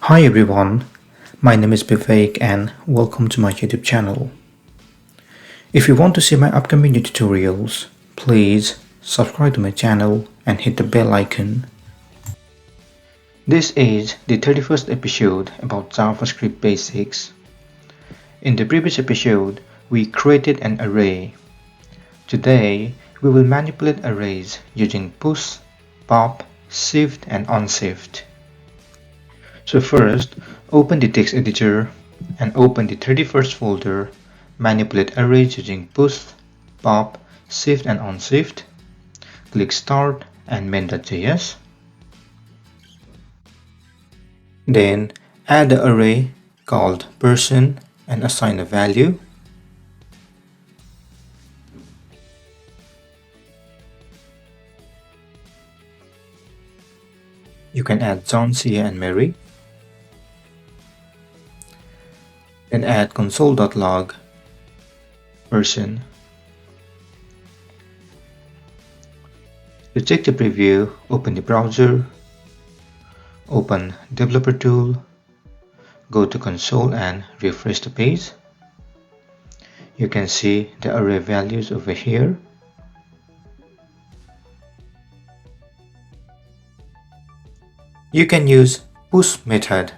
Hi everyone, my name is Vivek and welcome to my YouTube channel. If you want to see my upcoming new tutorials, please subscribe to my channel and hit the bell icon. This is the 31st episode about JavaScript basics. In the previous episode, we created an array. Today, we will manipulate arrays using push, pop, shift and unshift. So first, open the text editor and open the 31st folder, manipulate arrays using push, pop, shift and unshift. Click start and main.js. Then add the array called person and assign a value. You can add John, Sia and Mary. Then add console.log person. To check the preview, open the browser, open developer tool, go to console and refresh the page. You can see the array values over here. You can use push method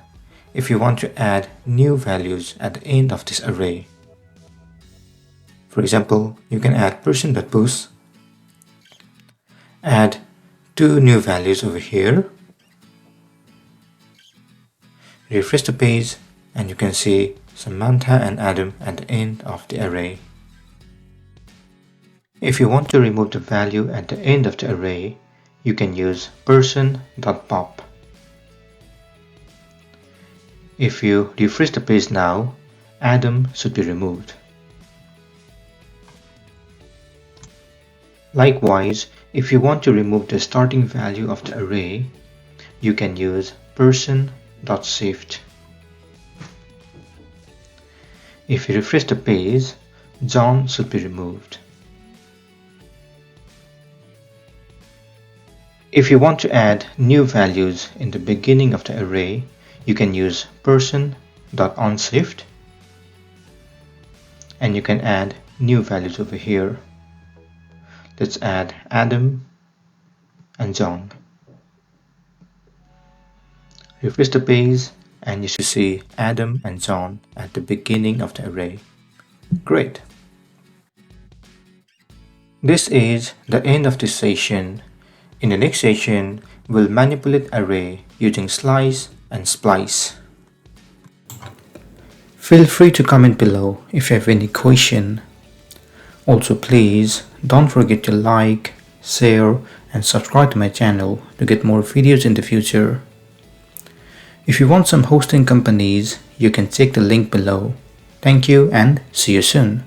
if you want to add new values at the end of this array. For example, you can add person.push, add two new values over here, refresh the page and you can see Samantha and Adam at the end of the array. If you want to remove the value at the end of the array, you can use person.pop. If you refresh the page now, Adam should be removed. Likewise, if you want to remove the starting value of the array, you can use person.shift. If you refresh the page, John should be removed. If you want to add new values in the beginning of the array, you can use person.unshift and you can add new values over here. Let's add Adam and John. Refresh the page and you should see Adam and John at the beginning of the array. Great! This is the end of this session. In the next session, we'll manipulate array using slice and splice. Feel free to comment below if you have any question. Also please don't forget to like, share and subscribe to my channel to get more videos in the future. If you want some hosting companies, you can check the link below. Thank you and see you soon.